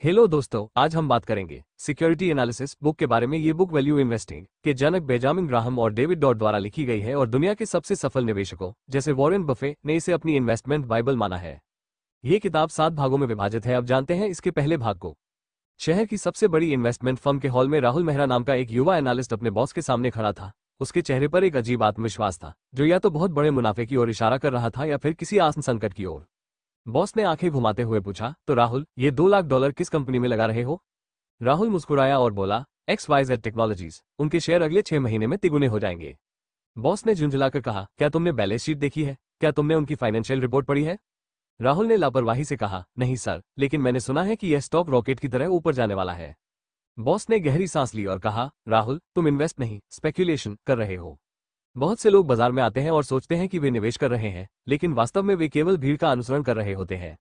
Hello दोस्तों, आज हम बात करेंगे सिक्योरिटी एनालिसिस बुक के बारे में। ये बुक वैल्यू इन्वेस्टिंग के जनक बेंजामिन ग्राहम और डेविड डॉड द्वारा लिखी गई है और दुनिया के सबसे सफल निवेशकों जैसे वॉरेन बफे ने इसे अपनी इन्वेस्टमेंट बाइबल माना है। ये किताब 7 भागों में विभाजित है। अब जानते हैं इसके पहले भाग को। शहर की सबसे बड़ी इन्वेस्टमेंट फर्म के हॉल में राहुल मेहरा नाम का एक युवा एनालिस्ट अपने बॉस के सामने खड़ा था। उसके चेहरे पर एक अजीब आत्मविश्वास था, जो या तो बहुत बड़े मुनाफे की ओर इशारा कर रहा था या फिर किसी आसन संकट की ओर। बॉस ने आंखें घुमाते हुए पूछा, तो राहुल, ये $2 लाख किस कंपनी में लगा रहे हो? राहुल मुस्कुराया और बोला, XYZ टेक्नोलॉजीज। उनके शेयर अगले 6 महीने में तिगुने हो जाएंगे। बॉस ने झुंझलाकर कहा, क्या तुमने बैलेंस शीट देखी है? क्या तुमने उनकी फाइनेंशियल रिपोर्ट पढ़ी है? राहुल ने लापरवाही से कहा, नहीं सर, लेकिन मैंने सुना है कि यह स्टॉक रॉकेट की तरह ऊपर जाने वाला है। बॉस ने गहरी सांस ली और कहा, राहुल, तुम इन्वेस्ट नहीं, स्पेक्यूलेशन कर रहे हो। बहुत से लोग बाजार में आते हैं और सोचते हैं कि वे निवेश कर रहे हैं, लेकिन वास्तव में वे केवल भीड़ का अनुसरण कर रहे होते हैं।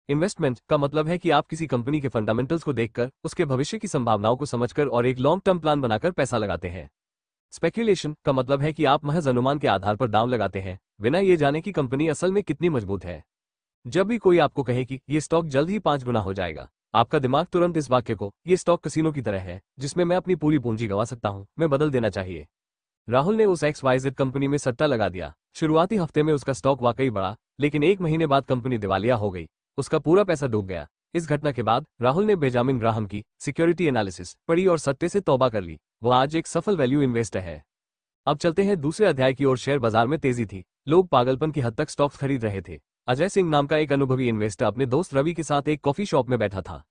इन्वेस्टमेंट का मतलब है कि आप किसी कंपनी के फंडामेंटल्स को देखकर, उसके भविष्य की संभावनाओं को समझकर और एक लॉन्ग टर्म प्लान बनाकर पैसा लगाते हैं। स्पेक्यूलेशन का मतलब है कि आप महज अनुमान के आधार पर दांव लगाते हैं, बिना ये जाने कि कंपनी असल में कितनी मजबूत है। जब भी कोई आपको कहे कि ये स्टॉक जल्द ही 5 गुना हो जाएगा, आपका दिमाग तुरंत इस वाक्य को, ये स्टॉक कसिनो की तरह है जिसमें मैं अपनी पूरी पूंजी गंवा सकता हूं, में बदल देना चाहिए। राहुल ने उस XYZ कंपनी में सट्टा लगा दिया। शुरुआती हफ्ते में उसका स्टॉक वाकई बढ़ा, लेकिन 1 महीने बाद कंपनी दिवालिया हो गई। उसका पूरा पैसा डूब गया। इस घटना के बाद राहुल ने बेंजामिन ग्राहम की सिक्योरिटी एनालिसिस पढ़ी और सट्टे से तौबा कर ली। वह आज एक सफल वैल्यू इन्वेस्टर है। अब चलते हैं दूसरे अध्याय की ओर। शेयर बाजार में तेजी थी। लोग पागलपन की हद तक स्टॉक्स खरीद रहे थे। अजय सिंह नाम का एक अनुभवी इन्वेस्टर अपने दोस्त रवि के साथ एक कॉफी शॉप में बैठा था।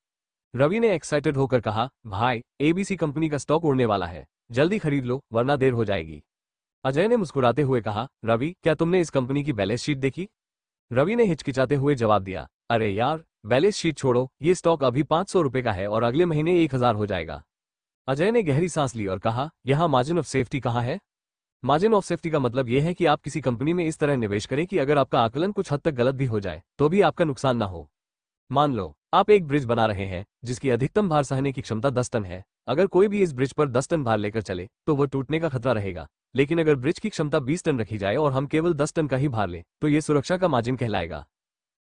रवि ने एक्साइटेड होकर कहा, भाई, ABC कंपनी का स्टॉक उड़ने वाला है, जल्दी खरीद लो वरना देर हो जाएगी। अजय ने मुस्कुराते हुए कहा, रवि, क्या तुमने इस कंपनी की बैलेंस शीट देखी? रवि ने हिचकिचाते हुए जवाब दिया, अरे यार, बैलेंस शीट छोड़ो, ये स्टॉक अभी 500 रुपए का है और अगले महीने 1000 हो जाएगा। अजय ने गहरी सांस ली और कहा, यहाँ मार्जिन ऑफ सेफ्टी कहाँ है? मार्जिन ऑफ सेफ्टी का मतलब यह है कि आप किसी कंपनी में इस तरह निवेश करें कि अगर आपका आकलन कुछ हद तक गलत भी हो जाए तो भी आपका नुकसान ना हो। मान लो आप एक ब्रिज बना रहे हैं जिसकी अधिकतम भार सहने की क्षमता 10 टन है। अगर कोई भी इस ब्रिज पर 10 टन भार लेकर चले तो वह टूटने का खतरा रहेगा। लेकिन अगर ब्रिज की क्षमता 20 टन रखी जाए और हम केवल 10 टन का ही भार लें तो ये सुरक्षा का मार्जिन कहलाएगा।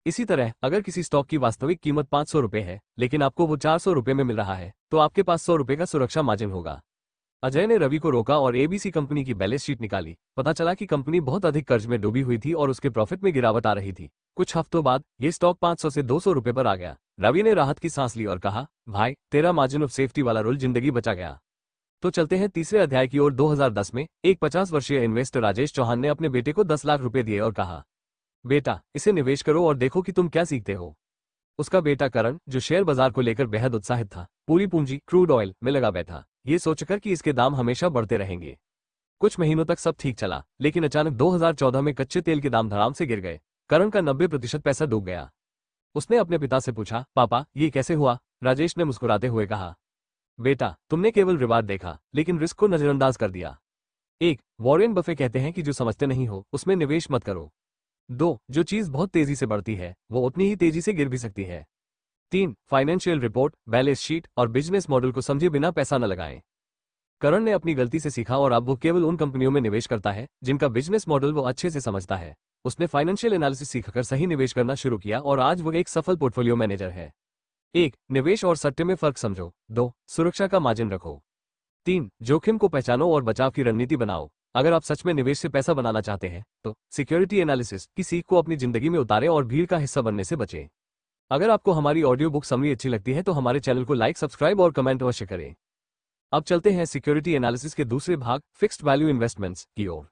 इसी तरह अगर किसी स्टॉक की वास्तविक कीमत 500 रुपए है, लेकिन आपको वो 400 रुपए में मिल रहा है, तो आपके पास 100 रुपए का सुरक्षा मार्जिन होगा। अजय ने रवि को रोका और ABC कंपनी की बैलेंस शीट निकाली। पता चला कि कंपनी बहुत अधिक कर्ज में डूबी हुई थी और उसके प्रॉफिट में गिरावट आ रही थी। कुछ हफ्तों बाद ये स्टॉक 500 से 200 रुपए पर आ गया। रवि ने राहत की सांस ली और कहा, भाई, तेरा मार्जिन ऑफ सेफ्टी वाला रोल जिंदगी बचा गया। तो चलते हैं तीसरे अध्याय की ओर। 2010 में एक 50 वर्षीय इन्वेस्टर राजेश चौहान ने अपने बेटे को 10 लाख रुपए दिए और कहा, बेटा, इसे निवेश करो और देखो कि तुम क्या सीखते हो। उसका बेटा करण, जो शेयर बाजार को लेकर बेहद उत्साहित था, पूरी पूंजी क्रूड ऑयल में लगा बैठा, ये सोचकर कि इसके दाम हमेशा बढ़ते रहेंगे। कुछ महीनों तक सब ठीक चला, लेकिन अचानक 2014 में कच्चे तेल के दाम धड़ाम से गिर गए। करण का 90% पैसा डूब गया। उसने अपने पिता से पूछा, पापा, ये कैसे हुआ? राजेश ने मुस्कुराते हुए कहा, बेटा, तुमने केवल रिवार्ड देखा लेकिन रिस्क को नजरअंदाज कर दिया। 1. वॉरेन बफे कहते हैं कि जो समझते नहीं हो उसमें निवेश मत करो। 2. जो चीज बहुत तेजी से बढ़ती है वो उतनी ही तेजी से गिर भी सकती है। 3. फाइनेंशियल रिपोर्ट, बैलेंस शीट और बिजनेस मॉडल को समझे बिना पैसा न लगाएं। करण ने अपनी गलती से सीखा और अब वो केवल उन कंपनियों में निवेश करता है जिनका बिजनेस मॉडल वो अच्छे से समझता है। उसने फाइनेंशियल एनालिसिस सीखकर सही निवेश करना शुरू किया और आज वो एक सफल पोर्टफोलियो मैनेजर है। 1. निवेश और सट्टे में फर्क समझो। 2. सुरक्षा का मार्जिन रखो। 3. जोखिम को पहचानो और बचाव की रणनीति बनाओ। अगर आप सच में निवेश से पैसा बनाना चाहते हैं तो सिक्योरिटी एनालिसिस की सीख को अपनी जिंदगी में उतारें और भीड़ का हिस्सा बनने से बचें। अगर आपको हमारी ऑडियो बुक समरी अच्छी लगती है तो हमारे चैनल को लाइक, सब्सक्राइब और कमेंट अवश्य करें। अब चलते हैं सिक्योरिटी एनालिसिस के दूसरे भाग, फिक्स्ड वैल्यू इन्वेस्टमेंट्स की ओर।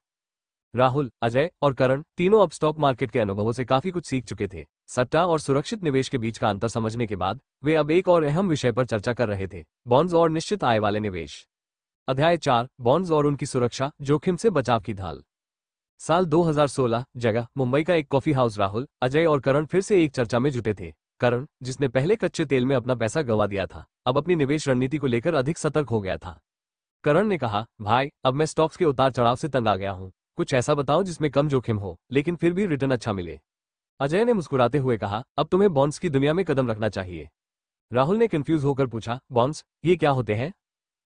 राहुल, अजय और करण तीनों अब स्टॉक मार्केट के अनुभवों से काफी कुछ सीख चुके थे। सट्टा और सुरक्षित निवेश के बीच का अंतर समझने के बाद वे अब एक और अहम विषय पर चर्चा कर रहे थे, बॉन्ड्स और निश्चित आय वाले निवेश। अध्याय 4, बॉन्ड्स और उनकी सुरक्षा, जोखिम से बचाव की ढाल। साल 2016 जगह मुंबई का एक कॉफी हाउस। राहुल, अजय और करण फिर से एक चर्चा में जुटे थे। करण, जिसने पहले कच्चे तेल में अपना पैसा गंवा दिया था, अब अपनी निवेश रणनीति को लेकर अधिक सतर्क हो गया था। करण ने कहा, भाई, अब मैं स्टॉक्स के उतार चढ़ाव से तंग आ गया हूं। कुछ ऐसा बताओ जिसमें कम जोखिम हो लेकिन फिर भी रिटर्न अच्छा मिले। अजय ने मुस्कुराते हुए कहा, अब तुम्हें बॉन्ड्स की दुनिया में कदम रखना चाहिए। राहुल ने कंफ्यूज होकर पूछा, बॉन्ड्स, ये क्या होते हैं?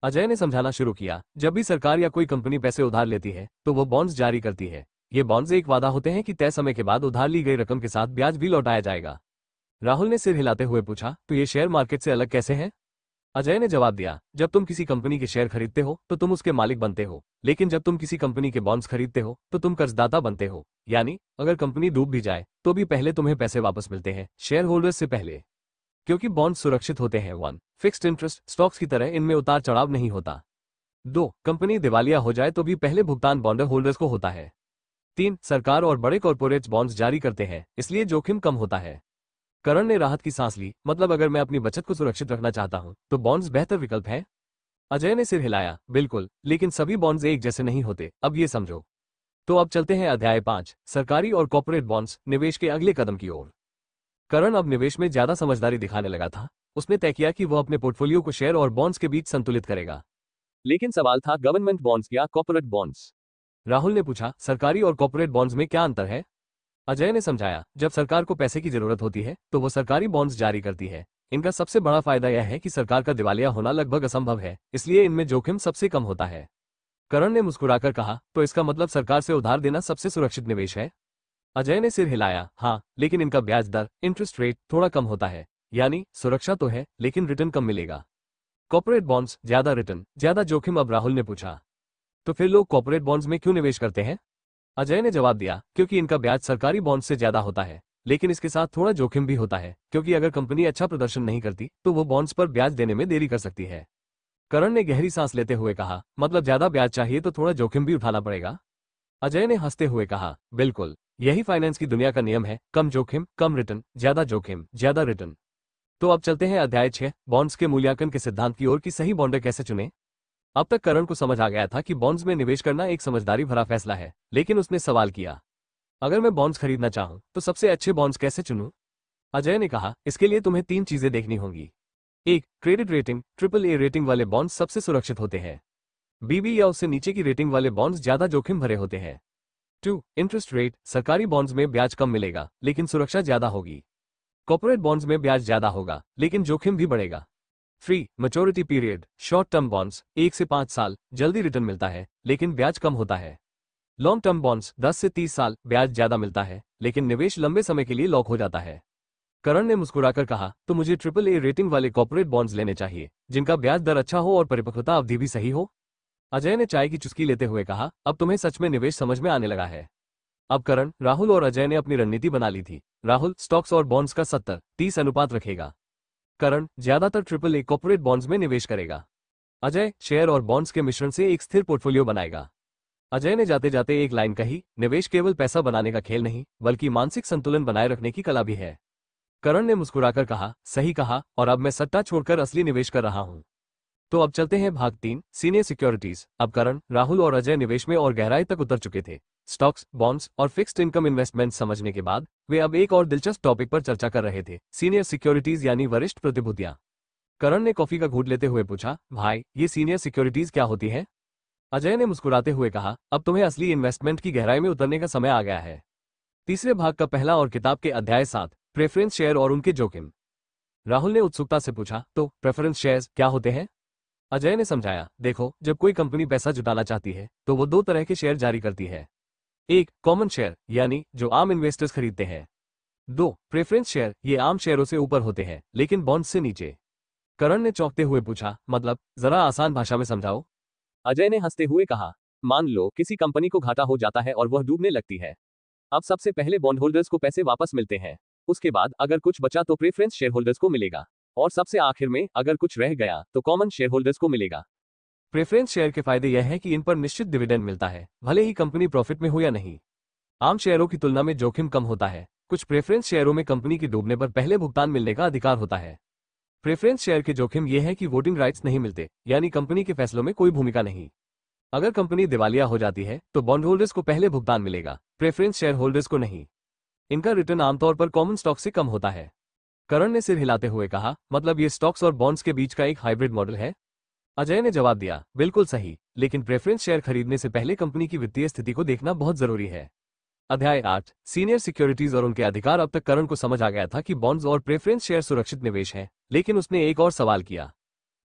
अजय ने समझाना शुरू किया, जब भी सरकार या कोई कंपनी पैसे उधार लेती है तो वो बॉन्ड्स जारी करती है। ये बॉन्ड्स एक वादा होते हैं कि तय समय के बाद उधार ली गई रकम के साथ ब्याज भी लौटाया जाएगा। राहुल ने सिर हिलाते हुए पूछा, तो ये शेयर मार्केट से अलग कैसे हैं? अजय ने जवाब दिया, जब तुम किसी कंपनी के शेयर खरीदते हो तो तुम उसके मालिक बनते हो, लेकिन जब तुम किसी कंपनी के बॉन्ड्स खरीदते हो तो तुम कर्जदाता बनते हो। यानी अगर कंपनी डूब भी जाए तो भी पहले तुम्हें पैसे वापस मिलते हैं शेयर होल्डर्स से पहले, क्योंकि बॉन्ड सुरक्षित होते हैं। 1 फिक्स्ड इंटरेस्ट स्टॉक्स की तरह इनमें उतार चढ़ाव नहीं होता। 2 कंपनी दिवालिया हो जाए तो भी पहले भुगतान बॉन्ड होल्डर्स को होता है। 3 सरकार और बड़े कॉर्पोरेट्स बॉन्ड्स जारी करते हैं, इसलिए जोखिम कम होता है। करण ने राहत की सांस ली, मतलब अगर मैं अपनी बचत को सुरक्षित रखना चाहता हूं तो बॉन्ड्स बेहतर विकल्प है। अजय ने सिर हिलाया, बिल्कुल, लेकिन सभी बॉन्ड्स एक जैसे नहीं होते, अब ये समझो। तो अब चलते हैं अध्याय 5, सरकारी और कॉर्पोरेट बॉन्ड्स, निवेश के अगले कदम की ओर। करण अब निवेश में ज्यादा समझदारी दिखाने लगा था। उसने तय किया कि वह अपने पोर्टफोलियो को शेयर और बॉन्ड्स के बीच संतुलित करेगा। लेकिन सवाल था, गवर्नमेंट बॉन्ड्स या कॉर्पोरेट बॉन्ड्स? राहुल ने पूछा, सरकारी और कॉर्पोरेट बॉन्ड्स में क्या अंतर है? अजय ने समझाया, जब सरकार को पैसे की जरूरत होती है तो वो सरकारी बॉन्ड्स जारी करती है। इनका सबसे बड़ा फायदा यह है कि सरकार का दिवालिया होना लगभग असंभव है, इसलिए इनमें जोखिम सबसे कम होता है। करण ने मुस्कुराकर कहा, तो इसका मतलब सरकार से उधार देना सबसे सुरक्षित निवेश है? अजय ने सिर हिलाया, हाँ, लेकिन इनका ब्याज दर, इंटरेस्ट रेट थोड़ा कम होता है। यानी सुरक्षा तो है लेकिन रिटर्न कम मिलेगा। कॉर्पोरेट बॉन्ड्स, ज्यादा रिटर्न, ज्यादा जोखिम। अब राहुल ने पूछा, तो फिर लोग कॉर्पोरेट बॉन्ड्स में क्यों निवेश करते हैं? अजय ने जवाब दिया, क्योंकि इनका ब्याज सरकारी बॉन्ड से ज्यादा होता है, लेकिन इसके साथ थोड़ा जोखिम भी होता है, क्योंकि अगर कंपनी अच्छा प्रदर्शन नहीं करती तो वो बॉन्ड्स पर ब्याज देने में देरी कर सकती है। करण ने गहरी सांस लेते हुए कहा, मतलब ज्यादा ब्याज चाहिए तो थोड़ा जोखिम भी उठाना पड़ेगा? अजय ने हंसते हुए कहा, बिल्कुल, यही फाइनेंस की दुनिया का नियम है, कम जोखिम कम रिटर्न, ज्यादा जोखिम ज्यादा रिटर्न। तो अब चलते हैं अध्याय 6, बॉन्ड्स के मूल्यांकन के सिद्धांत की ओर, कि सही बॉन्ड कैसे चुने। अब तक करण को समझ आ गया था कि बॉन्ड्स में निवेश करना एक समझदारी भरा फैसला है, लेकिन उसने सवाल किया, अगर मैं बॉन्ड्स खरीदना चाहूं तो सबसे अच्छे बॉन्ड्स कैसे चुनूं? अजय ने कहा, इसके लिए तुम्हें 3 चीजें देखनी होंगी। 1 credit rating, triple A rating वाले बॉन्ड्स सबसे सुरक्षित होते हैं। बीबी या उससे नीचे की रेटिंग वाले बॉन्ड्स ज्यादा जोखिम भरे होते हैं। 2 इंटरेस्ट रेट, सरकारी बॉन्ड्स में ब्याज कम मिलेगा लेकिन सुरक्षा ज्यादा होगी। कॉर्पोरेट बॉन्ड्स में ब्याज ज्यादा होगा लेकिन जोखिम भी बढ़ेगा। 3 maturity period, short term bonds 1 से 5 साल, जल्दी रिटर्न मिलता है लेकिन ब्याज कम होता है। लॉन्ग टर्म बॉन्ड्स 10 से 30 साल, ब्याज ज्यादा मिलता है लेकिन निवेश लंबे समय के लिए लॉक हो जाता है। करण ने मुस्कुराकर कहा, तो मुझे ट्रिपल ए रेटिंग वाले कॉर्पोरेट बॉन्ड्स लेने चाहिए, जिनका ब्याज दर अच्छा हो और परिपक्वता अवधि भी सही हो। अजय ने चाय की चुस्की लेते हुए कहा, अब तुम्हें सच में निवेश समझ में आने लगा है। अब करण, राहुल और अजय ने अपनी रणनीति बना ली थी। राहुल स्टॉक्स और बॉन्ड्स का 70-30 अनुपात रखेगा। करण ज्यादातर ट्रिपल ए कॉर्पोरेट बॉन्ड्स में निवेश करेगा। अजय शेयर और बॉन्ड्स के मिश्रण से एक स्थिर पोर्टफोलियो बनाएगा। अजय ने जाते जाते एक लाइन कही, निवेश केवल पैसा बनाने का खेल नहीं, बल्कि मानसिक संतुलन बनाए रखने की कला भी है। करण ने मुस्कुराकर कहा, सही कहा, और अब मैं सट्टा छोड़कर असली निवेश कर रहा हूं। तो अब चलते हैं भाग 3, सीनियर सिक्योरिटीज। अब करण, राहुल और अजय निवेश में और गहराई तक उतर चुके थे। स्टॉक्स, बॉन्ड्स और फिक्स्ड इनकम इन्वेस्टमेंट समझने के बाद वे अब एक और दिलचस्प टॉपिक पर चर्चा कर रहे थे, सीनियर सिक्योरिटीज यानी वरिष्ठ प्रतिभूतियां। करण ने कॉफी का घूंट लेते हुए पूछा, भाई, ये सीनियर सिक्योरिटीज क्या होती है? अजय ने मुस्कुराते हुए कहा, अब तुम्हें असली इन्वेस्टमेंट की गहराई में उतरने का समय आ गया है। तीसरे भाग का पहला और किताब के अध्याय 7, प्रेफरेंस शेयर और उनके जोखिम। राहुल ने उत्सुकता से पूछा, तो प्रेफरेंस शेयर्स क्या होते हैं? अजय ने समझाया, देखो, जब कोई कंपनी पैसा जुटाना चाहती है तो वो 2 तरह के शेयर जारी करती है। 1 कॉमन शेयर, यानी जो आम इन्वेस्टर्स खरीदते हैं। 2 प्रेफरेंस शेयर, ये आम शेयरों से ऊपर होते हैं लेकिन बॉन्ड से नीचे। करण ने चौंकते हुए पूछा, मतलब जरा आसान भाषा में समझाओ। अजय ने हंसते हुए कहा, मान लो किसी कंपनी को घाटा हो जाता है और वह डूबने लगती है। अब सबसे पहले बॉन्ड होल्डर्स को पैसे वापस मिलते हैं। उसके बाद अगर कुछ बचा तो प्रेफरेंस शेयर होल्डर्स को मिलेगा, और सबसे आखिर में अगर कुछ रह गया तो कॉमन शेयर होल्डर्स को मिलेगा। प्रेफरेंस शेयर के फायदे यह है कि इन पर निश्चित डिविडेंड मिलता है, भले ही कंपनी प्रॉफिट में हो या नहीं। आम शेयरों की तुलना में जोखिम कम होता है। कुछ प्रेफरेंस शेयरों में कंपनी के डूबने पर पहले भुगतान मिलने का अधिकार होता है। प्रेफरेंस शेयर के जोखिम यह है कि वोटिंग राइट्स नहीं मिलते, यानी कंपनी के फैसलों में कोई भूमिका नहीं। अगर कंपनी दिवालिया हो जाती है तो बॉन्ड होल्डर्स को पहले भुगतान मिलेगा, प्रेफरेंस शेयर होल्डर्स को नहीं। इनका रिटर्न आमतौर पर कॉमन स्टॉक से कम होता है। करण ने सिर हिलाते हुए कहा, मतलब ये स्टॉक्स और बॉन्ड्स के बीच का एक हाइब्रिड मॉडल है? अजय ने जवाब दिया, बिल्कुल सही, लेकिन प्रेफरेंस शेयर खरीदने से पहले कंपनी की वित्तीय स्थिति को देखना बहुत जरूरी है। अध्याय 8, सीनियर सिक्योरिटीज और उनके अधिकार। अब तक करण को समझ आ गया था कि बॉन्ड्स और प्रेफरेंस शेयर सुरक्षित निवेश हैं, लेकिन उसने एक और सवाल किया,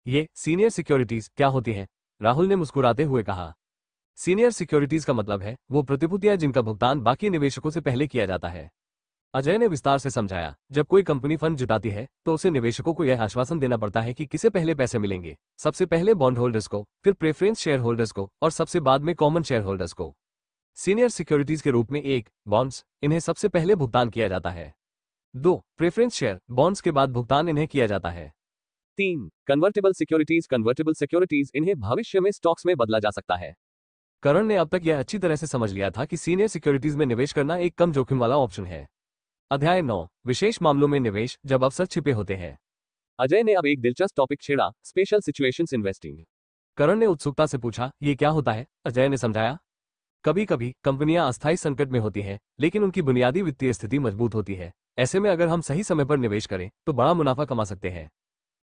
ये सीनियर सिक्योरिटीज क्या होती हैं? राहुल ने मुस्कुराते हुए कहा, सीनियर सिक्योरिटीज का मतलब है वो प्रतिभूतियां जिनका भुगतान बाकी निवेशकों से पहले किया जाता है। अजय ने विस्तार से समझाया, जब कोई कंपनी फंड जुटाती है तो उसे निवेशकों को यह आश्वासन देना पड़ता है कि किसे पहले पैसे मिलेंगे। सबसे पहले बॉन्ड होल्डर्स को, फिर प्रेफरेंस शेयर होल्डर्स को और सबसे बाद में कॉमन शेयर होल्डर्स को। सीनियर सिक्योरिटीज के रूप में एक बॉन्ड्स, इन्हें सबसे पहले भुगतान किया जाता है। 2 प्रेफरेंस शेयर बॉन्ड्स के बाद भुगतान इन्हें किया जाता है। 3 कन्वर्टेबल सिक्योरिटीज, इन्हें भविष्य में स्टॉक्स में बदला जा सकता है। करण ने अब तक यह अच्छी तरह से समझ लिया था कि सीनियर सिक्योरिटीज में निवेश करना एक कम जोखिम वाला ऑप्शन है। अध्याय 9 विशेष मामलों में निवेश, जब अवसर छिपे होते हैं। अजय ने अब एक दिलचस्प टॉपिक छेड़ा, स्पेशल सिचुएशंस इन्वेस्टिंग। करण ने उत्सुकता से पूछा, ये क्या होता है? अजय ने समझाया, कभी कभी कंपनियां अस्थायी संकट में होती हैं, लेकिन उनकी बुनियादी वित्तीय स्थिति मजबूत होती है। ऐसे में अगर हम सही समय पर निवेश करें तो बड़ा मुनाफा कमा सकते हैं।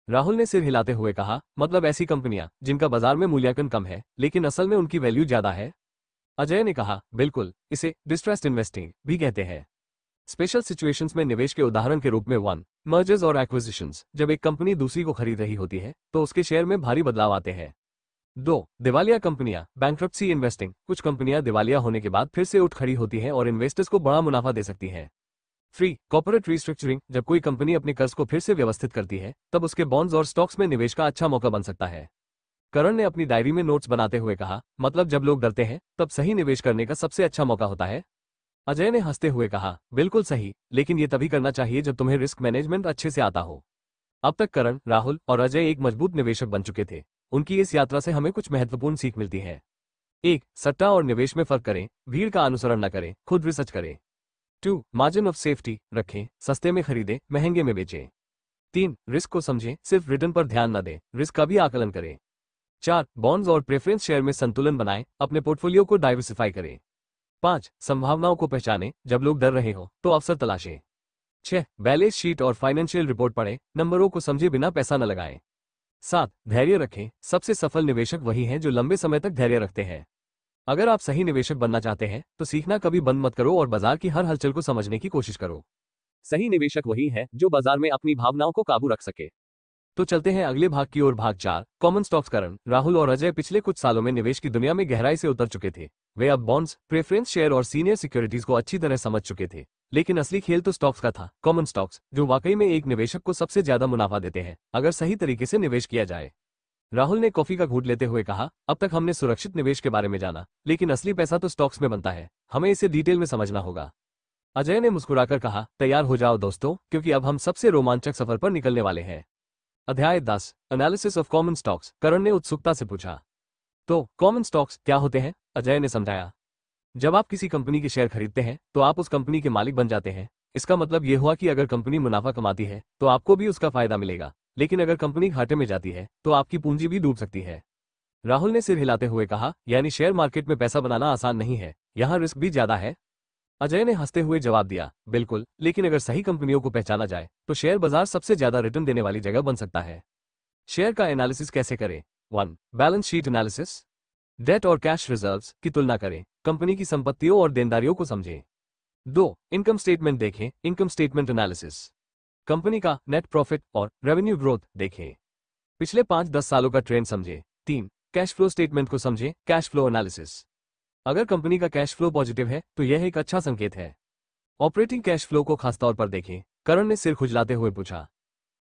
राहुल ने सिर हिलाते हुए कहा, मतलब ऐसी कंपनियां जिनका बाजार में मूल्यांकन कम है लेकिन असल में उनकी वैल्यू ज्यादा है? अजय ने कहा, बिल्कुल, इसे डिस्ट्रेस्ड इन्वेस्टिंग भी कहते हैं। स्पेशल सिचुएशंस में निवेश के उदाहरण के रूप में 1 मर्जर्स और एक्विजिशंस, जब एक कंपनी दूसरी को खरीद रही होती है तो उसके शेयर में भारी बदलाव आते हैं। 2 दिवालिया कंपनियां, बैंक्रप्सी इन्वेस्टिंग, कुछ कंपनियां दिवालिया होने के बाद फिर से उठ खड़ी होती हैं और इन्वेस्टर्स को बड़ा मुनाफा दे सकती हैं। 3 कॉर्पोरेट रीस्ट्रक्चरिंग, जब कोई कंपनी अपने कर्ज को फिर से व्यवस्थित करती है तब उसके बॉन्ड्स और स्टॉक्स में निवेश का अच्छा मौका बन सकता है। करण ने अपनी डायरी में नोट्स बनाते हुए कहा, मतलब जब लोग डरते हैं तब सही निवेश करने का सबसे अच्छा मौका होता है? अजय ने हंसते हुए कहा, बिल्कुल सही, लेकिन ये तभी करना चाहिए जब तुम्हें रिस्क मैनेजमेंट अच्छे से आता हो। अब तक करण, राहुल और अजय एक मजबूत निवेशक बन चुके थे। उनकी इस यात्रा से हमें कुछ महत्वपूर्ण सीख मिलती है। 1 सट्टा और निवेश में फर्क करें, भीड़ का अनुसरण न करें, खुद रिसर्च करें। 2 मार्जिन ऑफ सेफ्टी रखें, सस्ते में खरीदें, महंगे में बेचें। 3 रिस्क को समझें, सिर्फ रिटर्न पर ध्यान न दें, रिस्क का भी आकलन करें। 4 बॉन्ड्स और प्रेफरेंस शेयर में संतुलन बनाएं, अपने पोर्टफोलियो को डाइवर्सिफाई करें। 5 संभावनाओं को पहचानें, जब लोग डर रहे हो तो अवसर तलाशें। 6 बैलेंस शीट और फाइनेंशियल रिपोर्ट पढ़ें, नंबरों को समझे बिना पैसा न लगाएं। 7 धैर्य रखें, सबसे सफल निवेशक वही हैं जो लंबे समय तक धैर्य रखते हैं। अगर आप सही निवेशक बनना चाहते हैं तो सीखना कभी बंद मत करो और बाजार की हर हलचल को समझने की कोशिश करो। सही निवेशक वही है जो बाजार में अपनी भावनाओं को काबू रख सके। तो चलते हैं अगले भाग की ओर। भाग 4 कॉमन स्टॉक्स। करण, राहुल और अजय पिछले कुछ सालों में निवेश की दुनिया में गहराई से उतर चुके थे। वे अब बॉन्ड्स, प्रेफरेंस शेयर और सीनियर सिक्योरिटीज को अच्छी तरह समझ चुके थे। लेकिन असली खेल तो स्टॉक्स का था, कॉमन स्टॉक्स, जो वाकई में एक निवेशक को सबसे ज्यादा मुनाफा देते हैं अगर सही तरीके से निवेश किया जाए। राहुल ने कॉफी का घूंट लेते हुए कहा, अब तक हमने सुरक्षित निवेश के बारे में जाना, लेकिन असली पैसा तो स्टॉक्स में बनता है, हमें इसे डिटेल में समझना होगा। अजय ने मुस्कुराकर कहा, तैयार हो जाओ दोस्तों, क्योंकि अब हम सबसे रोमांचक सफर पर निकलने वाले हैं। अध्याय 10 एनालिसिस ऑफ कॉमन स्टॉक्स। करण ने उत्सुकता से पूछा, तो कॉमन स्टॉक्स क्या होते हैं? अजय ने समझाया, जब आप किसी कंपनी के शेयर खरीदते हैं तो आप उस कंपनी के मालिक बन जाते हैं। इसका मतलब यह हुआ कि अगर कंपनी मुनाफा कमाती है तो आपको भी उसका फायदा मिलेगा, लेकिन अगर कंपनी घाटे में जाती है तो आपकी पूंजी भी डूब सकती है। राहुल ने सिर हिलाते हुए कहा, यानी शेयर मार्केट में पैसा बनाना आसान नहीं है, यहाँ रिस्क भी ज्यादा है? अजय ने हंसते हुए जवाब दिया, बिल्कुल, लेकिन अगर सही कंपनियों को पहचाना जाए तो शेयर बाजार सबसे ज्यादा रिटर्न देने वाली जगह बन सकता है। शेयर का एनालिसिस कैसे करें? 1 बैलेंस शीट एनालिसिस, डेट और कैश रिजर्व्स की तुलना करें, कंपनी की संपत्तियों और देनदारियों को समझें। 2 इनकम स्टेटमेंट देखें, इनकम स्टेटमेंट एनालिसिस, कंपनी का नेट प्रॉफिट और रेवेन्यू ग्रोथ देखें, पिछले 5-10 सालों का ट्रेंड समझें। 3 कैश फ्लो स्टेटमेंट को समझें, कैश फ्लो एनालिसिस, अगर कंपनी का कैश फ्लो पॉजिटिव है तो यह एक अच्छा संकेत है। ऑपरेटिंग कैश फ्लो को खासतौर पर देखें। करण ने सिर खुजलाते हुए पूछा,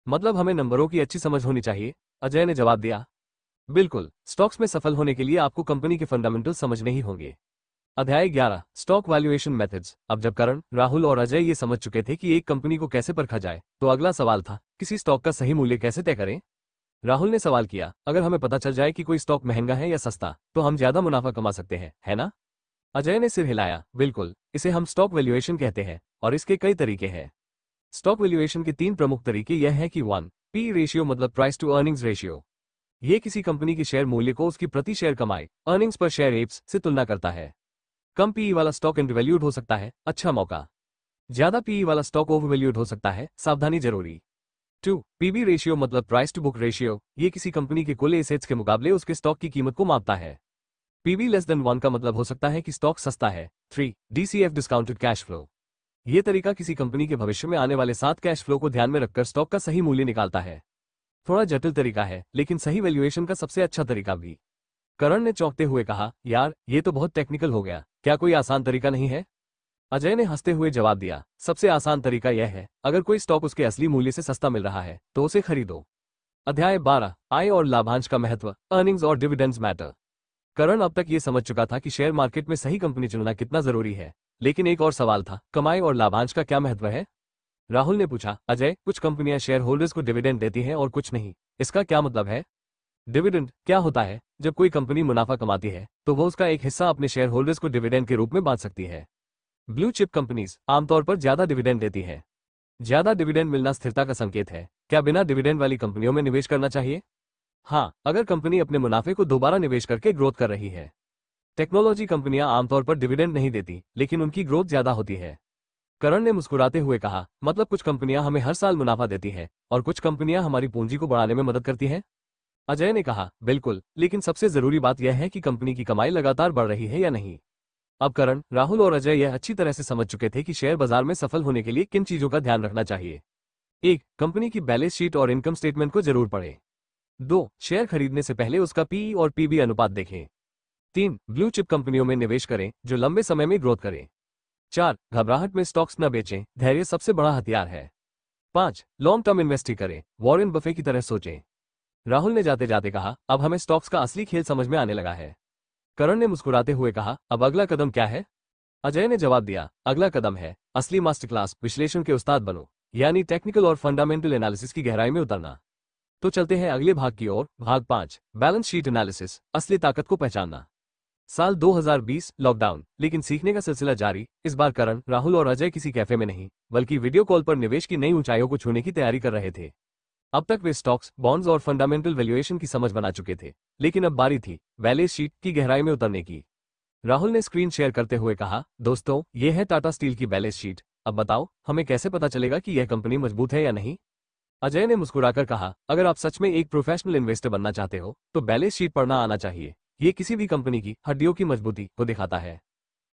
मतलब हमें नंबरों की अच्छी समझ होनी चाहिए? अजय ने जवाब दिया, बिल्कुल, स्टॉक्स में सफल होने के लिए आपको कंपनी के फंडामेंटल समझने ही होंगे। अध्याय 11 स्टॉक वैल्यूएशन मेथड्स। अब जब करण, राहुल और अजय ये समझ चुके थे कि एक कंपनी को कैसे परखा जाए, तो अगला सवाल था, किसी स्टॉक का सही मूल्य कैसे तय करें? राहुल ने सवाल किया, अगर हमें पता चल जाए कि कोई स्टॉक महंगा है या सस्ता तो हम ज्यादा मुनाफा कमा सकते हैं, है ना? अजय ने सिर हिलाया, बिल्कुल, इसे हम स्टॉक वैल्यूएशन कहते हैं और इसके कई तरीके हैं। स्टॉक वैल्यूएशन के 3 प्रमुख तरीके यह है कि 1 पी रेशियो, मतलब प्राइस टू अर्निंग्स रेशियो, यह किसी कंपनी के शेयर मूल्य को उसकी प्रति शेयर कमाई, अर्निंग्स पर शेयर एप्स से तुलना करता है। कम पीई वाला स्टॉक अंडरवैल्यूड हो सकता है, अच्छा मौका। ज्यादा पीई वाला स्टॉक ओवरवैल्यूड हो सकता है, सावधानी जरूरी। 2 पीबी रेशियो, मतलब प्राइस टू बुक रेशियो, ये किसी कंपनी के कुल एसेट्स के मुकाबले उसके स्टॉक की कीमत को मापता है। पीबी लेस देन 1 का मतलब हो सकता है कि स्टॉक सस्ता है। 3 डीसीएफ डिस्काउंटेड कैश फ्लो, ये तरीका किसी कंपनी के भविष्य में आने वाले 7 कैश फ्लो को ध्यान में रखकर स्टॉक का सही मूल्य निकालता है। थोड़ा जटिल तरीका है, लेकिन सही वैल्यूएशन का सबसे अच्छा तरीका भी। करण ने चौंकते हुए कहा, यार ये तो बहुत टेक्निकल हो गया, क्या कोई आसान तरीका नहीं है? अजय ने हंसते हुए जवाब दिया, सबसे आसान तरीका यह है, अगर कोई स्टॉक उसके असली मूल्य से सस्ता मिल रहा है तो उसे खरीदो। अध्याय 12, आय और लाभांश का महत्व, अर्निंग्स और डिविडेंड्स मैटर। करण अब तक ये समझ चुका था कि शेयर मार्केट में सही कंपनी चुनना कितना जरूरी है, लेकिन एक और सवाल था, कमाई और लाभांश का क्या महत्व है? राहुल ने पूछा, अजय, कुछ कंपनियां शेयर होल्डर्स को डिविडेंड देती हैं और कुछ नहीं, इसका क्या मतलब है? डिविडेंड क्या होता है? जब कोई कंपनी मुनाफा कमाती है तो वो उसका एक हिस्सा अपने शेयर होल्डर्स को डिविडेंड के रूप में बांट सकती है। ब्लू चिप कंपनीज आमतौर पर ज्यादा डिविडेंड देती है। ज्यादा डिविडेंड मिलना स्थिरता का संकेत है। क्या बिना डिविडेंड वाली कंपनियों में निवेश करना चाहिए? हाँ, अगर कंपनी अपने मुनाफे को दोबारा निवेश करके ग्रोथ कर रही है। टेक्नोलॉजी कंपनियां आमतौर पर डिविडेंड नहीं देती, लेकिन उनकी ग्रोथ ज्यादा होती है। करण ने मुस्कुराते हुए कहा, मतलब कुछ कंपनियां हमें हर साल मुनाफा देती हैं और कुछ कंपनियां हमारी पूंजी को बढ़ाने में मदद करती हैं? अजय ने कहा, बिल्कुल, लेकिन सबसे जरूरी बात यह है कि कंपनी की कमाई लगातार बढ़ रही है या नहीं। अब करण, राहुल और अजय यह अच्छी तरह से समझ चुके थे कि शेयर बाजार में सफल होने के लिए किन चीजों का ध्यान रखना चाहिए। 1. कंपनी की बैलेंस शीट और इनकम स्टेटमेंट को जरूर पढ़ें। 2. शेयर खरीदने से पहले उसका पीई और पीबी अनुपात देखें। 3. ब्लू चिप कंपनियों में निवेश करें जो लंबे समय में ग्रोथ करें। 4. घबराहट में स्टॉक्स न बेचें, धैर्य सबसे बड़ा हथियार है। 5. लॉन्ग टर्म इन्वेस्टिंग करें, वॉरेन बफे की तरह सोचें। राहुल ने जाते जाते कहा, अब हमें स्टॉक्स का असली खेल समझ में आने लगा है। करण ने मुस्कुराते हुए कहा, अब अगला कदम क्या है? अजय ने जवाब दिया, अगला कदम है असली मास्टर क्लास, विश्लेषण के उस्ताद बनो, यानी टेक्निकल और फंडामेंटल एनालिसिस की गहराई में उतरना। तो चलते हैं अगले भाग की ओर। भाग 5, बैलेंस शीट एनालिसिस, असली ताकत को पहचानना। साल 2020, लॉकडाउन, लेकिन सीखने का सिलसिला जारी। इस बार करण, राहुल और अजय किसी कैफे में नहीं, बल्कि वीडियो कॉल पर निवेश की नई ऊंचाइयों को छूने की तैयारी कर रहे थे। अब तक वे स्टॉक्स, बॉन्ड्स और फंडामेंटल वैल्यूएशन की समझ बना चुके थे, लेकिन अब बारी थी बैलेंस शीट की गहराई में उतरने की। राहुल ने स्क्रीन शेयर करते हुए कहा, दोस्तों, ये है टाटा स्टील की बैलेंस शीट। अब बताओ, हमें कैसे पता चलेगा कि यह कंपनी मजबूत है या नहीं? अजय ने मुस्कुराकर कहा, अगर आप सच में एक प्रोफेशनल इन्वेस्टर बनना चाहते हो तो बैलेंस शीट पढ़ना आना चाहिए। ये किसी भी कंपनी की हड्डियों की मजबूती को दिखाता है।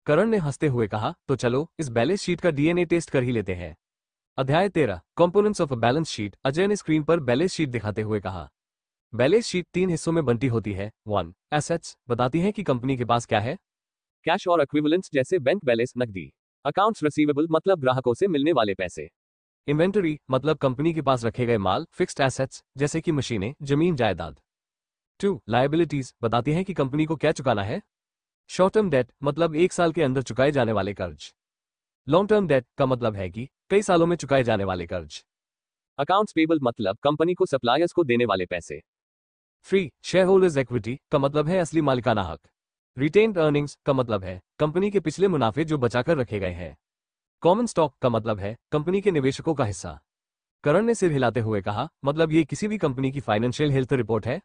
करण ने हंसते हुए कहा, तो चलो इस बैलेंस शीट का डीएनए टेस्ट कर ही लेते हैं। अध्याय 13, components of a balance sheet. Ajay ने स्क्रीन पर बैलेंस शीट दिखाते हुए कहा, बैलेंस शीट 3 हिस्सों में बंटी होती है। 1. एसेट्स बताती हैं कि कंपनी के पास क्या है, कैश और इक्विवेलेंट्स जैसे बैंक बैलेंस, नकदी। अकाउंट्स रिसीवेबल मतलब ग्राहकों से मिलने वाले पैसे। इन्वेंटरी मतलब कंपनी के पास रखे गए माल। फिक्स्ड एसेट्स जैसे कि मशीनें, जमीन, जायदाद। 2. लायबिलिटीज बताती हैं कि कंपनी को क्या चुकाना है। शॉर्ट टर्म डेट मतलब 1 साल के अंदर चुकाए जाने वाले कर्ज। लॉन्ग टर्म डेट का मतलब है कि कई सालों में चुकाए जाने वाले कर्ज। अकाउंट्स पेबल मतलब कंपनी को सप्लायर्स को देने वाले पैसे। फ्री शेयर होल्डर्स इक्विटी का मतलब है असली मालिकाना हक। रिटेन्ड अर्निंग्स का मतलब है कंपनी के पिछले मुनाफे जो बचाकर रखे गए हैं। कॉमन स्टॉक का मतलब है कंपनी के निवेशकों का हिस्सा। करण ने सिर हिलाते हुए कहा, मतलब ये किसी भी कंपनी की फाइनेंशियल हेल्थ रिपोर्ट है?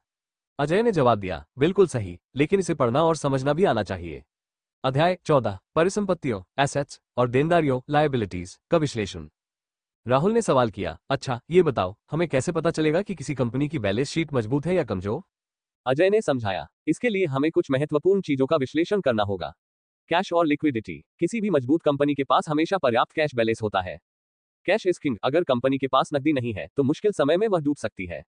अजय ने जवाब दिया, बिल्कुल सही, लेकिन इसे पढ़ना और समझना भी आना चाहिए। अध्याय 14, परिसंपत्तियों, एसेट्स और देनदारियों, लायबिलिटीज का विश्लेषण। राहुल ने सवाल किया, अच्छा ये बताओ, हमें कैसे पता चलेगा कि किसी कंपनी की बैलेंस शीट मजबूत है या कमजोर? अजय ने समझाया, इसके लिए हमें कुछ महत्वपूर्ण चीजों का विश्लेषण करना होगा। कैश और लिक्विडिटी, किसी भी मजबूत कंपनी के पास हमेशा पर्याप्त कैश बैलेंस होता है। कैश इज किंग, अगर कंपनी के पास नकदी नहीं है तो मुश्किल समय में वह डूब सकती है।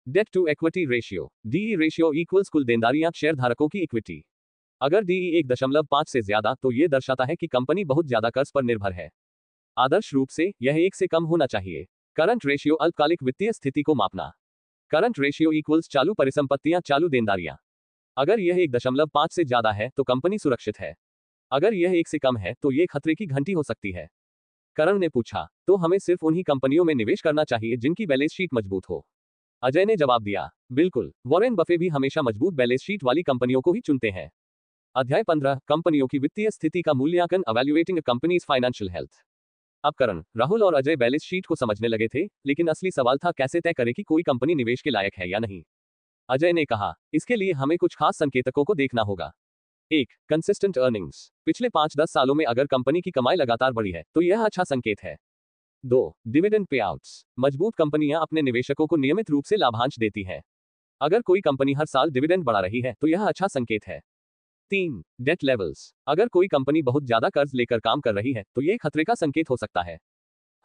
Debt to equity ratio, DE ratio equals कुल देनदारियां शेयर धारकों की इक्विटी। अगर डीई 1.5 से ज्यादा तो यह दर्शाता है कि कंपनी बहुत ज्यादा कर्ज पर निर्भर है। आदर्श रूप से यह 1 से कम होना चाहिए। करंट रेशियो, अल्पकालिक वित्तीय स्थिति को मापना। करंट रेशियो इक्वल्स चालू परिसंपत्तियां, चालू देनदारियां। अगर यह 1.5 से ज्यादा है तो कंपनी सुरक्षित है। अगर यह 1 से कम है तो यह खतरे की घंटी हो सकती है। करण ने पूछा, तो हमें सिर्फ उन्हीं कंपनियों में निवेश करना चाहिए जिनकी बैलेंस शीट मजबूत हो? अजय ने जवाब दिया, बिल्कुल, वॉरेन बफे भी हमेशा मजबूत बैलेंस शीट वाली कंपनियों को ही चुनते हैं। अध्याय 15, कंपनियों की वित्तीय स्थिति का मूल्यांकन, इवैल्यूएटिंग अ कंपनीज फाइनेंशियल हेल्थ। अब करण, राहुल और अजय बैलेंस शीट को समझने लगे थे, लेकिन असली सवाल था कैसे तय करें कि कोई कंपनी निवेश के लायक है या नहीं। अजय ने कहा, इसके लिए हमें कुछ खास संकेतकों को देखना होगा। 1. कंसिस्टेंट अर्निंग्स, पिछले 5-10 सालों में अगर कंपनी की कमाई लगातार बढ़ी है तो यह अच्छा संकेत है। 2. डिविडेंड पेआउट्स, मजबूत कंपनियां अपने निवेशकों को नियमित रूप से लाभांश देती हैं। अगर कोई कंपनी हर साल डिविडेंड बढ़ा रही है तो यह अच्छा संकेत है। 3. डेट लेवल्स, अगर कोई कंपनी बहुत ज्यादा कर्ज लेकर काम कर रही है तो यह खतरे का संकेत हो सकता है।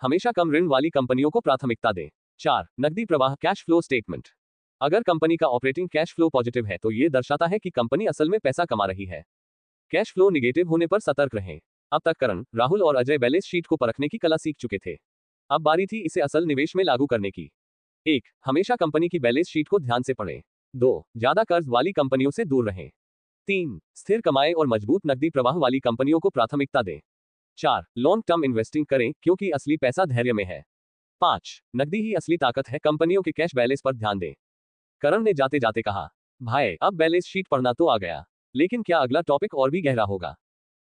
हमेशा कम ऋण वाली कंपनियों को प्राथमिकता दें। 4. नकदी प्रवाह, कैश फ्लो स्टेटमेंट, अगर कंपनी का ऑपरेटिंग कैश फ्लो पॉजिटिव है तो यह दर्शाता है कि कंपनी असल में पैसा कमा रही है। कैश फ्लो निगेटिव होने पर सतर्क रहें। अब तक करण, राहुल और अजय बैलेंस शीट को परखने की कला सीख चुके थे। अब बारी थी इसे असल निवेश में लागू करने की। 1. हमेशा कंपनी की बैलेंस शीट को ध्यान से पढ़ें। 2. ज्यादा कर्ज वाली कंपनियों से दूर रहें। 3. स्थिर कमाई और मजबूत नकदी प्रवाह वाली कंपनियों को प्राथमिकता दें। 4. लॉन्ग टर्म इन्वेस्टिंग करें क्योंकि असली पैसा धैर्य में है। 5. नकदी ही असली ताकत है, कंपनियों के कैश बैलेंस पर ध्यान दें। करण ने जाते जाते कहा, भाई अब बैलेंस शीट पढ़ना तो आ गया, लेकिन क्या अगला टॉपिक और भी गहरा होगा?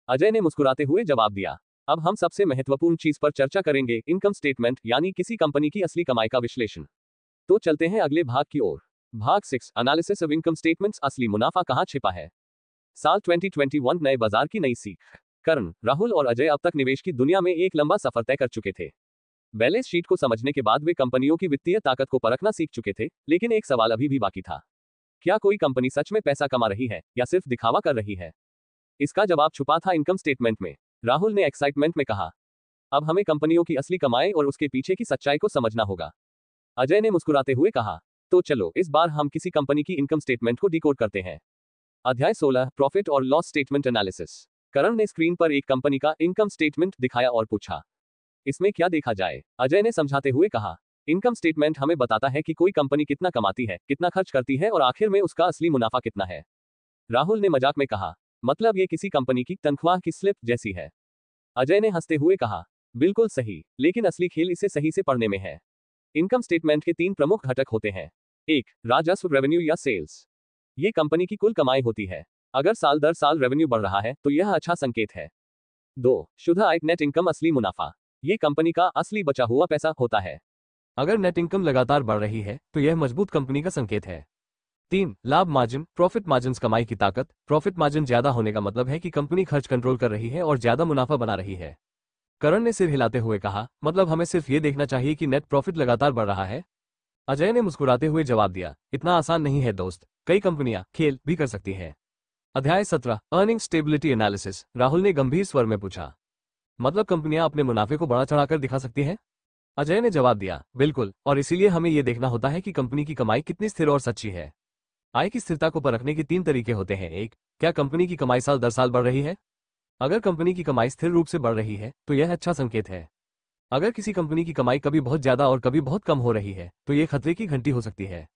अजय ने मुस्कुराते हुए जवाब दिया, अब हम सबसे महत्वपूर्ण चीज पर चर्चा करेंगे, इनकम स्टेटमेंट, यानी किसी कंपनी की असली कमाई का विश्लेषण। तो चलते हैं अगले भाग की ओर। भाग 6, एनालिसिस ऑफ इनकम स्टेटमेंट्स, असली मुनाफा कहां छिपा है। साल 2021 नए बाजार की नई सीख। करण, राहुल और अजय अब तक निवेश की दुनिया में एक लंबा सफर तय कर चुके थे। बैलेंस शीट को समझने के बाद वे कंपनियों की वित्तीय ताकत को परखना सीख चुके थे, लेकिन एक सवाल अभी भी बाकी था। क्या कोई कंपनी सच में पैसा कमा रही है या सिर्फ दिखावा कर रही है? इसका जवाब छुपा था इनकम स्टेटमेंट में। राहुल ने एक्साइटमेंट में कहा, अब हमें कंपनियों की असली कमाई और उसके पीछे की सच्चाई को समझना होगा। अजय ने मुस्कुराते हुए कहा, तो चलो इस बार हम किसी कंपनी की इनकम स्टेटमेंट को डिकोड करते हैं। अध्याय 16, प्रॉफिट और लॉस स्टेटमेंट एनालिसिस। करण ने स्क्रीन पर एक कंपनी का इनकम स्टेटमेंट दिखाया और पूछा, इसमें क्या देखा जाए? अजय ने समझाते हुए कहा, इनकम स्टेटमेंट हमें बताता है कि कोई कंपनी कितना कमाती है, कितना खर्च करती है और आखिर में उसका असली मुनाफा कितना है। राहुल ने मजाक में कहा, मतलब ये किसी कंपनी की तनख्वाह की स्लिप जैसी है। अजय ने हंसते हुए कहा, बिल्कुल सही, लेकिन असली खेल इसे सही से पढ़ने में है। इनकम स्टेटमेंट के 3 प्रमुख घटक होते हैं। 1. राजस्व, रेवेन्यू या सेल्स। ये कंपनी की कुल कमाई होती है। अगर साल दर साल रेवेन्यू बढ़ रहा है तो यह अच्छा संकेत है। 2. शुद्ध आय, नेट इनकम, असली मुनाफा। ये कंपनी का असली बचा हुआ पैसा होता है। अगर नेट इनकम लगातार बढ़ रही है तो यह मजबूत कंपनी का संकेत है। 3. लाभ मार्जिन, प्रॉफिट मार्जिन, कमाई की ताकत। प्रॉफिट मार्जिन ज्यादा होने का मतलब है कि कंपनी खर्च कंट्रोल कर रही है और ज्यादा मुनाफा बना रही है। करण ने सिर हिलाते हुए कहा, मतलब हमें सिर्फ ये देखना चाहिए कि नेट प्रॉफिट लगातार बढ़ रहा है? अजय ने मुस्कुराते हुए जवाब दिया, इतना आसान नहीं है दोस्त, कई कंपनियां खेल भी कर सकती हैं। अध्याय 17, अर्निंग स्टेबिलिटी एनालिसिस। राहुल ने गंभीर स्वर में पूछा, मतलब कंपनियां अपने मुनाफे को बढ़ा चढ़ाकर दिखा सकती हैं? अजय ने जवाब दिया, बिल्कुल, और इसीलिए हमें यह देखना होता है कि कंपनी की कमाई कितनी स्थिर और सच्ची है। आय की स्थिरता को परखने के 3 तरीके होते हैं। 1. क्या कंपनी की कमाई साल दर साल बढ़ रही है? अगर कंपनी की कमाई स्थिर रूप से बढ़ रही है तो यह अच्छा संकेत है। अगर किसी कंपनी की कमाई कभी बहुत ज्यादा और कभी बहुत कम हो रही है तो यह खतरे की घंटी हो सकती है।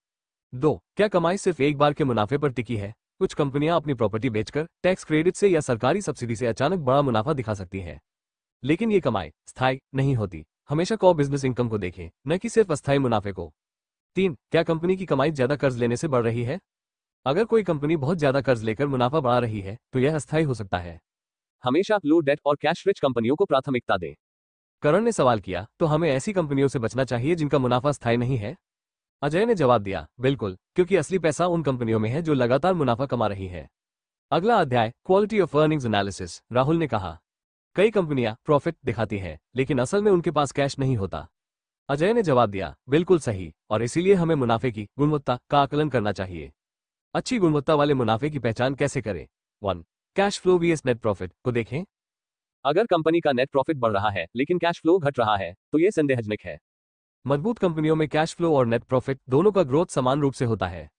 2. क्या कमाई सिर्फ एक बार के मुनाफे पर टिकी है? कुछ कंपनियां अपनी प्रॉपर्टी बेचकर, टैक्स क्रेडिट से या सरकारी सब्सिडी से अचानक बड़ा मुनाफा दिखा सकती है, लेकिन ये कमाई स्थायी नहीं होती। हमेशा कोर बिजनेस इनकम को देखें, न कि सिर्फ अस्थायी मुनाफे को। 3. क्या कंपनी की कमाई ज्यादा कर्ज लेने से बढ़ रही है? अगर कोई कंपनी बहुत ज्यादा कर्ज लेकर मुनाफा बढ़ा रही है तो यह अस्थायी हो सकता है। हमेशा लो डेट और कैश रिच कंपनियों को प्राथमिकता दें। करण ने सवाल किया, तो हमें ऐसी कंपनियों से बचना चाहिए जिनका मुनाफा स्थायी नहीं है? अजय ने जवाब दिया, बिल्कुल, क्योंकि असली पैसा उन कंपनियों में है जो लगातार मुनाफा कमा रही है। अगला अध्याय, quality of earnings analysis. Rahul ने कहा, कई कंपनियां प्रॉफिट दिखाती हैं, लेकिन असल में उनके पास कैश नहीं होता। अजय ने जवाब दिया, बिल्कुल सही, और इसीलिए हमें मुनाफे की गुणवत्ता का आकलन करना चाहिए। अच्छी गुणवत्ता वाले मुनाफे की पहचान कैसे करें? 1. Cash flow vs net profit को देखें। अगर कंपनी का नेट प्रॉफिट बढ़ रहा है लेकिन कैश फ्लो घट रहा है तो यह संदेहजनक है। मजबूत कंपनियों में कैश फ्लो और नेट प्रॉफिट दोनों का ग्रोथ समान रूप से होता है।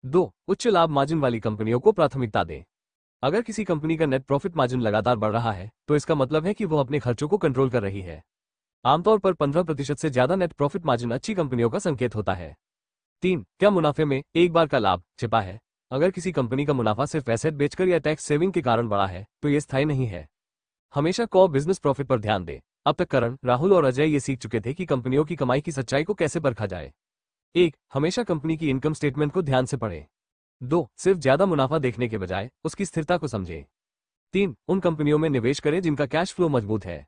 2. उच्च लाभ मार्जिन वाली कंपनियों को प्राथमिकता दें। अगर किसी कंपनी का नेट प्रॉफिट मार्जिन लगातार बढ़ रहा है तो इसका मतलब है कि वो अपने खर्चों को कंट्रोल कर रही है। आमतौर पर 15% से ज्यादा नेट प्रॉफिट मार्जिन अच्छी कंपनियों का संकेत होता है। 3. क्या मुनाफे में एक बार का लाभ छिपा है? अगर किसी कंपनी का मुनाफा सिर्फ एसेट बेचकर या टैक्स सेविंग के कारण बढ़ा है तो यह स्थायी नहीं है। हमेशा कोर बिजनेस प्रॉफिट पर ध्यान दें। अब तक करण, राहुल और अजय ये सीख चुके थे कि कंपनियों की कमाई की सच्चाई को कैसे परखा जाए। 1. हमेशा कंपनी की इनकम स्टेटमेंट को ध्यान से पढ़ें। 2. सिर्फ ज्यादा मुनाफा देखने के बजाय उसकी स्थिरता को समझें। 3. उन कंपनियों में निवेश करें जिनका कैश फ्लो मजबूत है।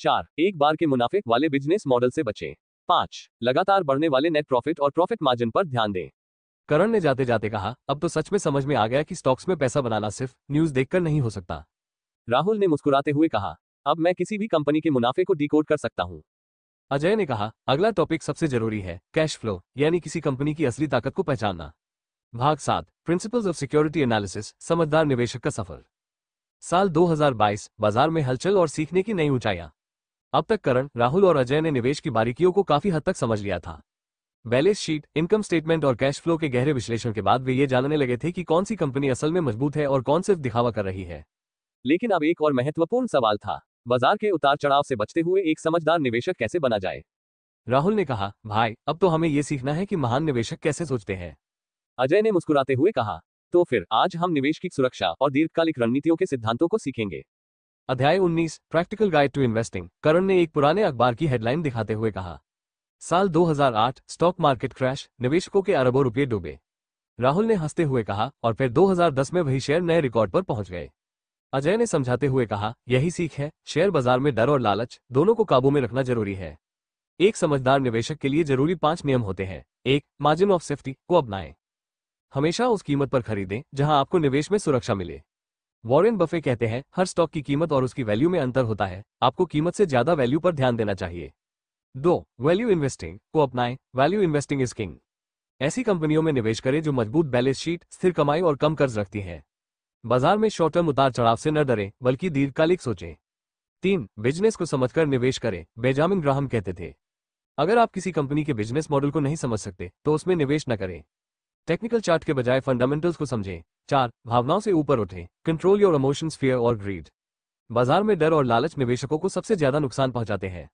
4. एक बार के मुनाफे वाले बिजनेस मॉडल से बचें। 5. लगातार बढ़ने वाले नेट प्रॉफिट और प्रॉफिट मार्जिन पर ध्यान दें। करण ने जाते जाते कहा, अब तो सच में समझ में आ गया कि स्टॉक्स में पैसा बनाना सिर्फ न्यूज देखकर नहीं हो सकता। राहुल ने मुस्कुराते हुए कहा, अब मैं किसी भी कंपनी के मुनाफे को डिकोड कर सकता हूं। अजय ने कहा, अगला टॉपिक सबसे जरूरी है, कैश फ्लो, यानी किसी कंपनी की असली ताकत को पहचानना। भाग 7, प्रिंसिपल्स ऑफ सिक्योरिटी एनालिसिस, समझदार निवेशक का सफर। साल 2022, बाजार में हलचल और सीखने की नई ऊंचाइयां। अब तक करण, राहुल और अजय ने निवेश की बारीकियों को काफी हद तक समझ लिया था। बैलेंस शीट, इनकम स्टेटमेंट और कैश फ्लो के गहरे विश्लेषण के बाद वे ये जानने लगे थे कि कौन सी कंपनी असल में मजबूत है और कौन सिर्फ दिखावा कर रही है। लेकिन अब एक और महत्वपूर्ण सवाल था, बाजार के उतार चढ़ाव से बचते हुए एक समझदार निवेशक कैसे बना जाए। राहुल ने कहा, भाई अब तो हमें यह सीखना है कि महान निवेशक कैसे सोचते हैं। अजय ने मुस्कुराते हुए कहा, तो फिर आज हम निवेश की सुरक्षा और दीर्घकालिक रणनीतियों के सिद्धांतों को सीखेंगे। अध्याय 19, प्रैक्टिकल गाइड टू इन्वेस्टिंग। करण ने एक पुराने अखबार की हेडलाइन दिखाते हुए कहा, साल 2008 स्टॉक मार्केट क्रैश, निवेशकों के अरबों रुपये डूबे। राहुल ने हंसते हुए कहा, और फिर 2010 में वही शेयर नए रिकॉर्ड पर पहुंच गए। अजय ने समझाते हुए कहा, यही सीख है, शेयर बाजार में डर और लालच दोनों को काबू में रखना जरूरी है। एक समझदार निवेशक के लिए जरूरी 5 नियम होते हैं। 1, मार्जिन ऑफ सेफ्टी को अपनाएं। हमेशा उस कीमत पर खरीदें जहां आपको निवेश में सुरक्षा मिले। वॉरेन बफे कहते हैं, हर स्टॉक की कीमत और उसकी वैल्यू में अंतर होता है, आपको कीमत से ज्यादा वैल्यू पर ध्यान देना चाहिए। 2, वैल्यू इन्वेस्टिंग को अपनाएं। Value investing is king. ऐसी कंपनियों में निवेश करें जो मजबूत बैलेंस शीट, स्थिर कमाई और कम कर्ज रखती हैं। बाजार में शॉर्ट टर्म उतार चढ़ाव से न डरें, बल्कि दीर्घकालिक सोचें। 3, बिजनेस को समझकर निवेश करें। बेंजामिन ग्राहम कहते थे, अगर आप किसी कंपनी के बिजनेस मॉडल को नहीं समझ सकते तो उसमें निवेश न करें। टेक्निकल चार्ट के बजाय फंडामेंटल्स को समझें। 4, भावनाओं से ऊपर उठें। कंट्रोल योर इमोशंस, फियर और ग्रीड। बाजार में डर और लालच निवेशकों को सबसे ज्यादा नुकसान पहुंचाते हैं।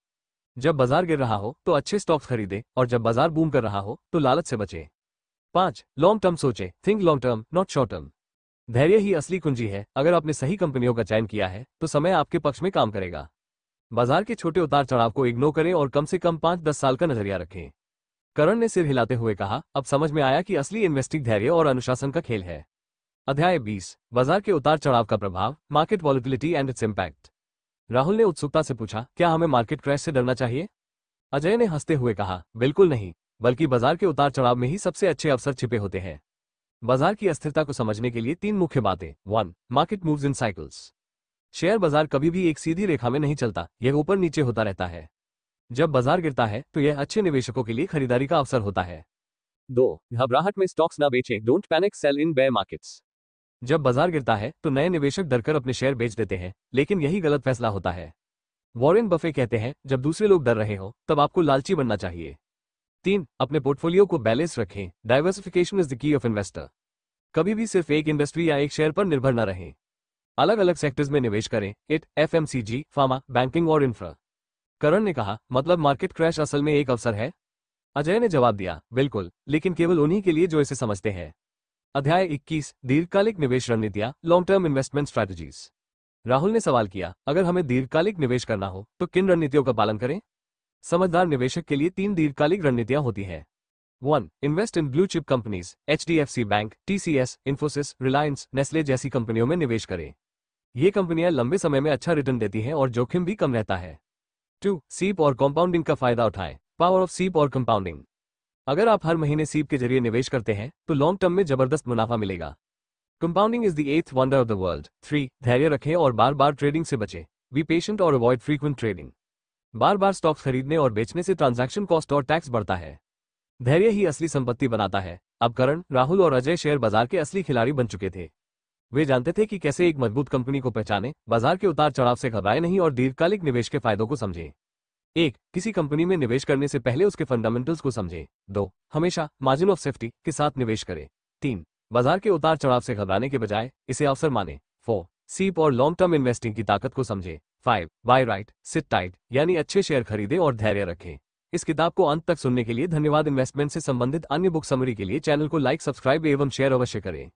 जब बाजार गिर रहा हो तो अच्छे स्टॉक्स खरीदें, और जब बाजार बूम कर रहा हो तो लालच से बचें। 5, लॉन्ग टर्म सोचें। Think long term, not short term. धैर्य ही असली कुंजी है। अगर आपने सही कंपनियों का चयन किया है तो समय आपके पक्ष में काम करेगा। बाजार के छोटे उतार चढ़ाव को इग्नोर करें और कम से कम 5-10 साल का नजरिया रखें। करण ने सिर हिलाते हुए कहा, अब समझ में आया कि असली इन्वेस्टिंग धैर्य और अनुशासन का खेल है। अध्याय 20, बाजार के उतार चढ़ाव का प्रभाव, market volatility and its impact. Rahul ने उत्सुकता से पूछा, क्या हमें मार्केट क्रैश से डरना चाहिए? अजय ने हंसते हुए कहा, बिल्कुल नहीं, बल्कि बाजार के उतार चढ़ाव में ही सबसे अच्छे अवसर छिपे होते हैं। बाजार की अस्थिरता को समझने के लिए 3 मुख्य बातें। 1, market moves in cycles. Share बाजार कभी भी एक सीधी रेखा में नहीं चलता, यह ऊपर नीचे होता रहता है। जब बाजार गिरता है तो यह अच्छे निवेशकों के लिए खरीदारी का अवसर होता है। 2, घबराहट में स्टॉक्स ना बेचें। Don't panic, sell in bear markets. जब बाजार गिरता है तो नए निवेशक डरकर अपने शेयर बेच देते हैं, लेकिन यही गलत फैसला होता है। वॉरेन बफे कहते हैं, जब दूसरे लोग डर रहे हो तब आपको लालची बनना चाहिए। 3, अपने पोर्टफोलियो को बैलेंस रखें। Diversification is the key of investor. कभी भी सिर्फ एक इंडस्ट्री या एक शेयर पर निर्भर न रहें। अलग अलग सेक्टर्स में निवेश करें। एफएमसीजी, फार्मा, बैंकिंग और इंफ्रा। करण ने कहा, मतलब मार्केट क्रैश असल में एक अवसर है? अजय ने जवाब दिया, बिल्कुल, लेकिन केवल उन्हीं के लिए जो इसे समझते हैं। अध्याय 21, दीर्घकालिक निवेश रणनीतियां, long term investment strategies. Rahul ने सवाल किया, अगर हमें दीर्घकालिक निवेश करना हो तो किन रणनीतियों का पालन करें? समझदार निवेशक के लिए 3 दीर्घकालिक रणनीतियां होती हैं। 1, invest in blue chip companies. HDFC bank, TCS, Infosys, Reliance, Nestle जैसी कंपनियों में निवेश करें। ये कंपनियां लंबे समय में अच्छा रिटर्न देती हैं और जोखिम भी कम रहता है। 2, सीप और कंपाउंडिंग का फायदा उठाएं। पावर ऑफ सीप और कंपाउंडिंग। अगर आप हर महीने सीप के जरिए निवेश करते हैं तो लॉन्ग टर्म में जबरदस्त मुनाफा मिलेगा। Compounding is the 8th wonder of the world. 3, धैर्य रखें और बार बार ट्रेडिंग से बचें। बी पेशेंट और अवॉइड फ्रीक्वेंट ट्रेडिंग। बार बार स्टॉक्स खरीदने और बेचने से ट्रांजैक्शन कॉस्ट और टैक्स बढ़ता है। धैर्य ही असली संपत्ति बनाता है। अब करण, राहुल और अजय शेयर बाजार के असली खिलाड़ी बन चुके थे। वे जानते थे कि कैसे एक मजबूत कंपनी को पहचानें, बाजार के उतार चढ़ाव से घबराएं नहीं और दीर्घकालिक निवेश के फायदों को समझें। 1, किसी कंपनी में निवेश करने से पहले उसके फंडामेंटल्स को समझें। 2, हमेशा मार्जिन ऑफ सेफ्टी के साथ निवेश करें। 3, बाजार के उतार चढ़ाव से घबराने के बजाय इसे अवसर माने। 4, सीप और लॉन्ग टर्म इन्वेस्टिंग की ताकत को समझें। 5, बाय राइट, सिट टाइट, यानी अच्छे शेयर खरीदें और धैर्य रखें। इस किताब को अंत तक सुनने के लिए धन्यवाद। इन्वेस्टमेंट से संबंधित अन्य बुक समरी के लिए चैनल को लाइक, सब्सक्राइब एवं शेयर अवश्य करें।